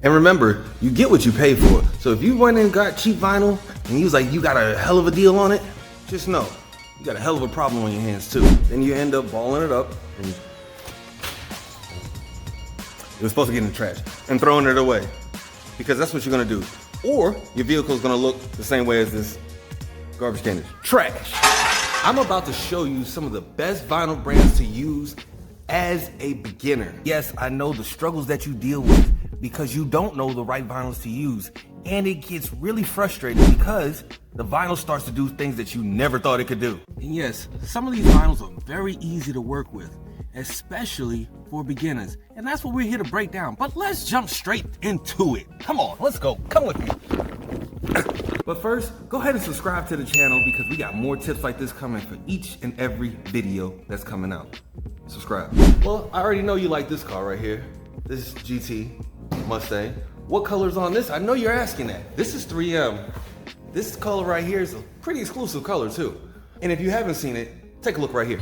And remember, you get what you pay for. So if you went and got cheap vinyl and you was like, you got a hell of a deal on it, just know, you got a hell of a problem on your hands too. Then you end up balling it up and it was supposed to get in the trash and throwing it away, because that's what you're gonna do. Or your vehicle's gonna look the same way as this garbage can is. Trash. I'm about to show you some of the best vinyl brands to use as a beginner. Yes, I know the struggles that you deal with because you don't know the right vinyls to use. And it gets really frustrating because the vinyl starts to do things that you never thought it could do. And yes, some of these vinyls are very easy to work with, especially for beginners. And that's what we're here to break down. But let's jump straight into it. Come on, let's go. Come with me. But first, go ahead and subscribe to the channel because we got more tips like this coming for each and every video that's coming out. Subscribe. Well, I already know you like this car right here. This GT Mustang. What color's on this? I know you're asking that. This is 3M. This color right here is a pretty exclusive color too. And if you haven't seen it, take a look right here.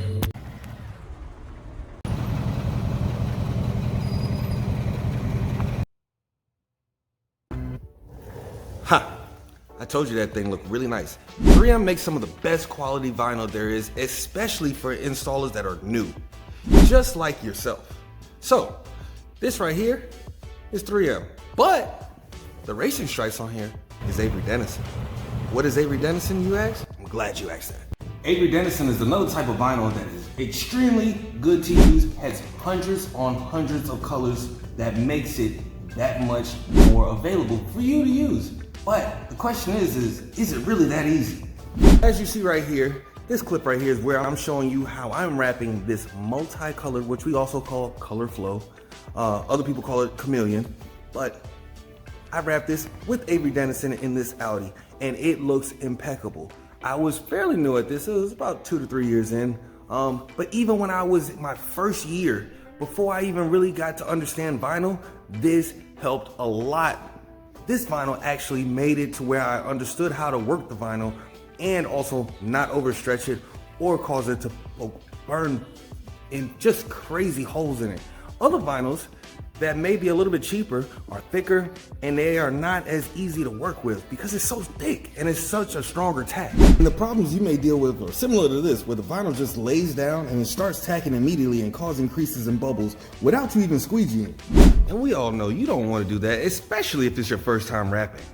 Ha! I told you that thing looked really nice. 3M makes some of the best quality vinyl there is, especially for installers that are new, just like yourself. So, this right here is 3M, but the racing stripes on here is Avery Dennison. What is Avery Dennison, you ask? I'm glad you asked that. Avery Dennison is another type of vinyl that is extremely good to use, has hundreds on hundreds of colors that makes it that much more available for you to use. But the question is it really that easy? As you see right here, this clip right here is where I'm showing you how I'm wrapping this multicolored, which we also call color flow. Other people call it chameleon, but I wrapped this with Avery Dennison in this Audi, and it looks impeccable. I was fairly new at this. It was about 2 to 3 years in. But even when I was in my first year, before I even really got to understand vinyl, this helped a lot. This vinyl actually made it to where I understood how to work the vinyl and also not overstretch it or cause it to burn in just crazy holes in it. Other vinyls that may be a little bit cheaper are thicker and they are not as easy to work with because it's so thick and it's such a stronger tack. And the problems you may deal with are similar to this, where the vinyl just lays down and it starts tacking immediately and causing creases and bubbles without you even squeegeeing. And we all know you don't want to do that, especially if it's your first time wrapping.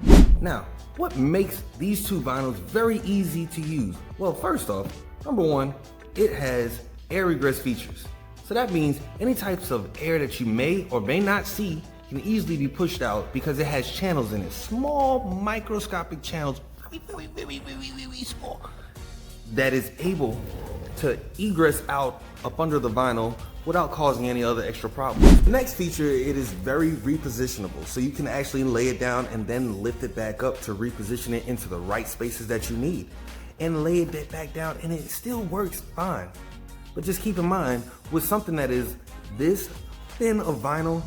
Now, what makes these two vinyls very easy to use? Well, first off, number one, it has air regress features. So that means any types of air that you may or may not see can easily be pushed out because it has channels in it. Small microscopic channels, very small, that is able to egress out up under the vinyl without causing any other extra problems. The next feature, it is very repositionable. So you can actually lay it down and then lift it back up to reposition it into the right spaces that you need. And lay it back down and it still works fine. But just keep in mind, with something that is this thin of vinyl,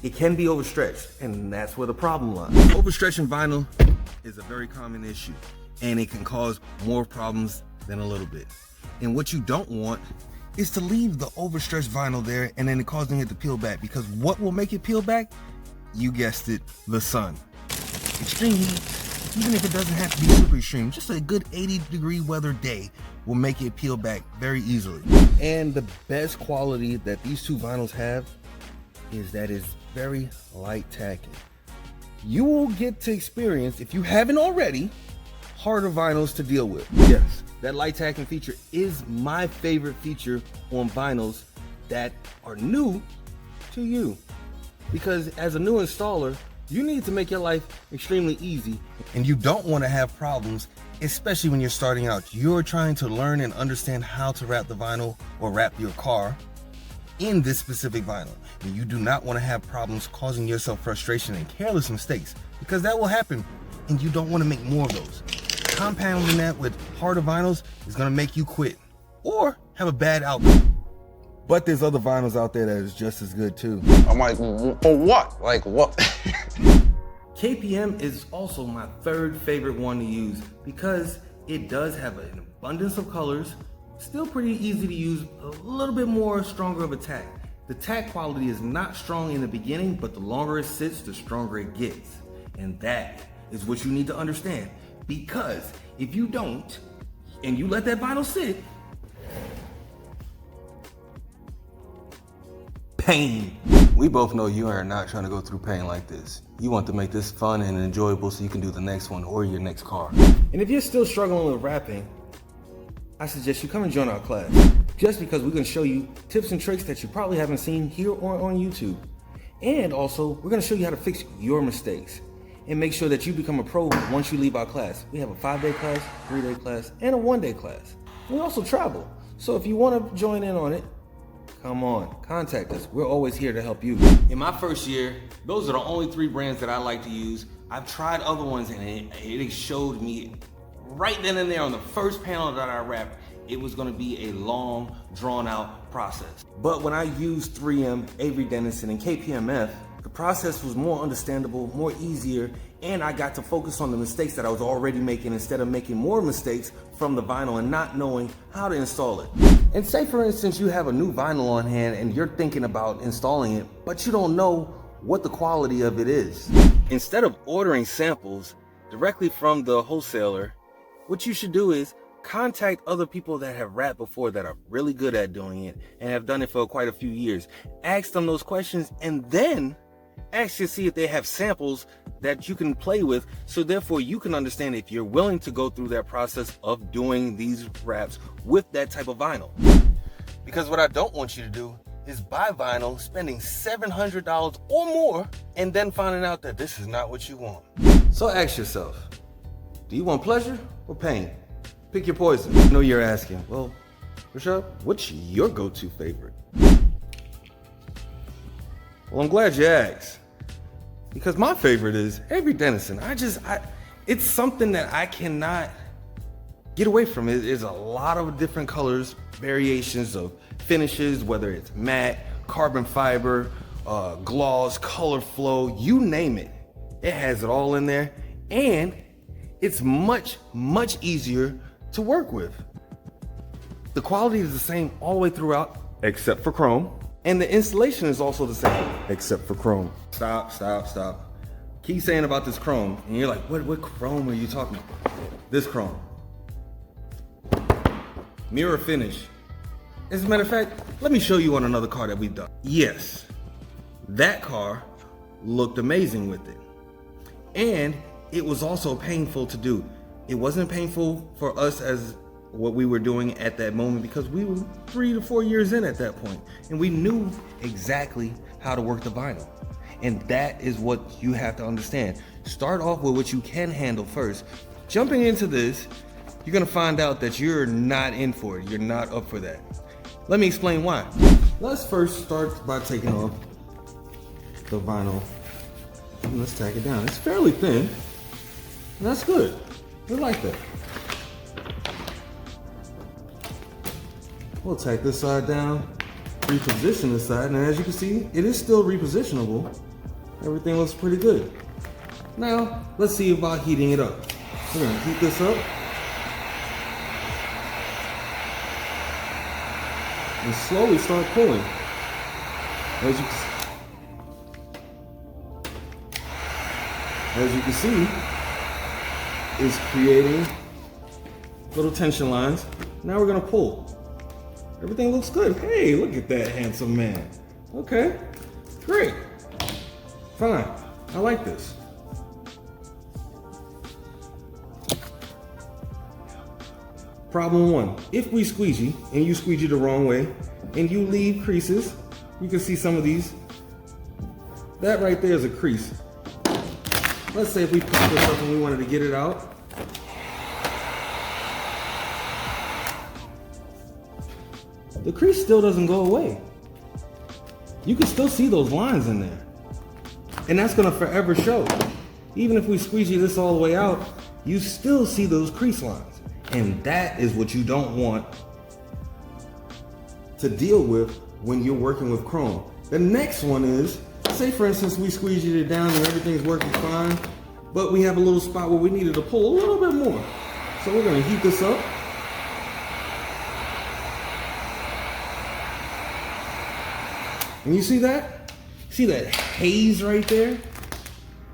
it can be overstretched, and that's where the problem lies. Overstretching vinyl is a very common issue, and it can cause more problems than a little bit. And what you don't want is to leave the overstretched vinyl there and then causing it to peel back, because what will make it peel back? You guessed it, the sun. Extreme heat, even if it doesn't have to be super extreme, just a good 80-degree weather day will make it peel back very easily. And the best quality that these two vinyls have is that it's very light tacking. You will get to experience, if you haven't already, harder vinyls to deal with. Yes, that light tacking feature is my favorite feature on vinyls that are new to you. Because as a new installer, you need to make your life extremely easy, and you don't want to have problems, especially when you're starting out. You're trying to learn and understand how to wrap the vinyl or wrap your car in this specific vinyl. And you do not want to have problems causing yourself frustration and careless mistakes, because that will happen and you don't want to make more of those. Compounding that with harder vinyls is going to make you quit or have a bad outcome. But there's other vinyls out there that is just as good too. I'm like, for what? Like what? KPM is also my third favorite one to use because it does have an abundance of colors, still pretty easy to use, a little bit more stronger of a tack. The tack quality is not strong in the beginning, but the longer it sits, the stronger it gets. And that is what you need to understand. Because if you don't, and you let that vinyl sit, pain. We both know you are not trying to go through pain like this. You want to make this fun and enjoyable so you can do the next one or your next car. And if you're still struggling with rapping, I suggest you come and join our class. Just because we're going to show you tips and tricks that you probably haven't seen here or on YouTube. And also, we're going to show you how to fix your mistakes and make sure that you become a pro once you leave our class. We have a 5-day class, 3-day class, and a 1-day class. We also travel. So if you want to join in on it, come on, contact us. We're always here to help you. In my first year, those are the only 3 brands that I like to use. I've tried other ones and it showed me right then and there on the first panel that I wrapped, it was gonna be a long, drawn out process. But when I used 3M, Avery Dennison, and KPMF, the process was more understandable, more easier, and I got to focus on the mistakes that I was already making instead of making more mistakes from the vinyl and not knowing how to install it. And say for instance, you have a new vinyl on hand and you're thinking about installing it, but you don't know what the quality of it is. Instead of ordering samples directly from the wholesaler, what you should do is contact other people that have rapped before that are really good at doing it and have done it for quite a few years. Ask them those questions and then ask to see if they have samples that you can play with, so therefore you can understand if you're willing to go through that process of doing these raps with that type of vinyl. Because what I don't want you to do is buy vinyl, spending $700 or more, and then finding out that this is not what you want. So ask yourself, do you want pleasure or pain? Pick your poison. I know you're asking, well, Rashad, what's your go-to favorite? Well, I'm glad you asked. Because my favorite is Avery Dennison. It's something that I cannot get away from. It's a lot of different colors, variations of finishes, whether it's matte, carbon fiber, gloss, color flow, you name it. It has it all in there. And it's much, much easier to work with. The quality is the same all the way throughout, except for chrome. And the installation is also the same, except for chrome. Stop. Keep saying about this chrome, and you're like, what chrome are you talking about? This chrome. Mirror finish. As a matter of fact, let me show you on another car that we've done. Yes, that car looked amazing with it. And it was also painful to do. It wasn't painful for us as what we were doing at that moment because we were 3 to 4 years in at that point, and we knew exactly how to work the vinyl. And that is what you have to understand. Start off with what you can handle first. Jumping into this, you're gonna find out that you're not in for it. You're not up for that. Let me explain why. Let's first start by taking off the vinyl. And let's tack it down. It's fairly thin, and that's good. We like that. We'll tack this side down, reposition this side, and as you can see, it is still repositionable. Everything looks pretty good. Now, let's see about heating it up. We're gonna heat this up. And slowly start pulling. As you can see, it's creating little tension lines. Now we're gonna pull. Everything looks good. Hey, look at that handsome man. Okay, great. Fine, I like this. Problem 1, if we squeegee, and you squeegee the wrong way, and you leave creases, you can see some of these. That right there is a crease. Let's say if we put this up and we wanted to get it out. The crease still doesn't go away. You can still see those lines in there. And that's gonna forever show. Even if we squeegee this all the way out, you still see those crease lines. And that is what you don't want to deal with when you're working with chrome. The next one is, say for instance we squeegeed it down and everything's working fine, but we have a little spot where we needed to pull a little bit more. So we're gonna heat this up. And you see that? See that haze right there?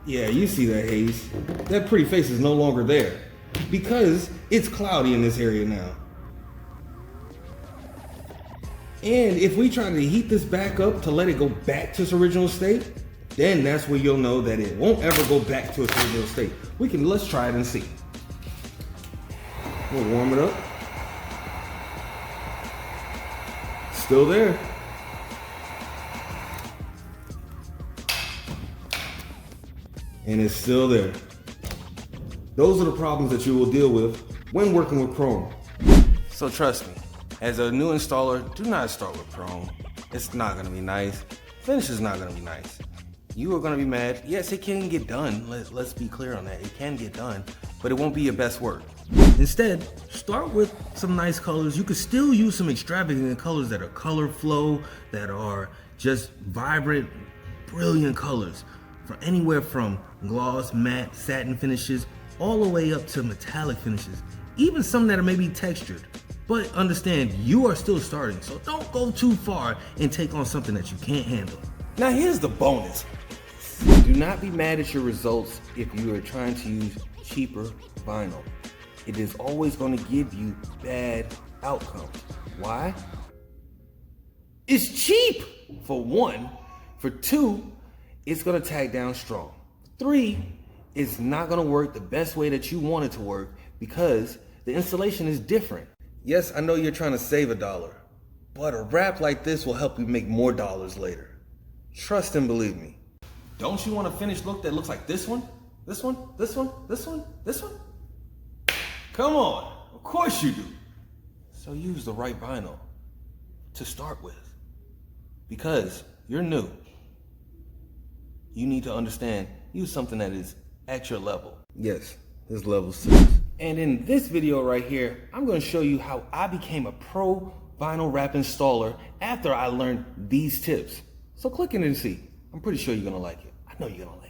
Yeah, you see that haze. That pretty face is no longer there because it's cloudy in this area now. And if we try to heat this back up to let it go back to its original state, then that's where you'll know that it won't ever go back to its original state. Let's try it and see. We'll warm it up. Still there. And it's still there. Those are the problems that you will deal with when working with Chrome. So trust me, as a new installer, do not start with Chrome. It's not gonna be nice. Finish is not gonna be nice. You are gonna be mad. Yes, it can get done. Let's be clear on that. It can get done, but it won't be your best work. Instead, start with some nice colors. You could still use some extravagant colors that are color flow, that are just vibrant, brilliant colors. For anywhere from gloss, matte, satin finishes, all the way up to metallic finishes. Even some that are maybe textured. But understand, you are still starting, so don't go too far and take on something that you can't handle. Now here's the bonus. Do not be mad at your results if you are trying to use cheaper vinyl. It is always going to give you bad outcomes. Why? It's cheap, for one. For two, it's going to tag down strong. Three, it's not going to work the best way that you want it to work because the installation is different. Yes, I know you're trying to save $1, but a wrap like this will help you make more dollars later. Trust and believe me. Don't you want a finished look that looks like this one? This one? This one? This one? This one? Come on, of course you do. So use the right vinyl to start with. Because you're new. You need to understand, use something that is at your level. Yes, this level 6. And in this video right here, I'm gonna show you how I became a pro vinyl wrap installer after I learned these tips. So click in and see. I'm pretty sure you're gonna like it. I know you're gonna like it.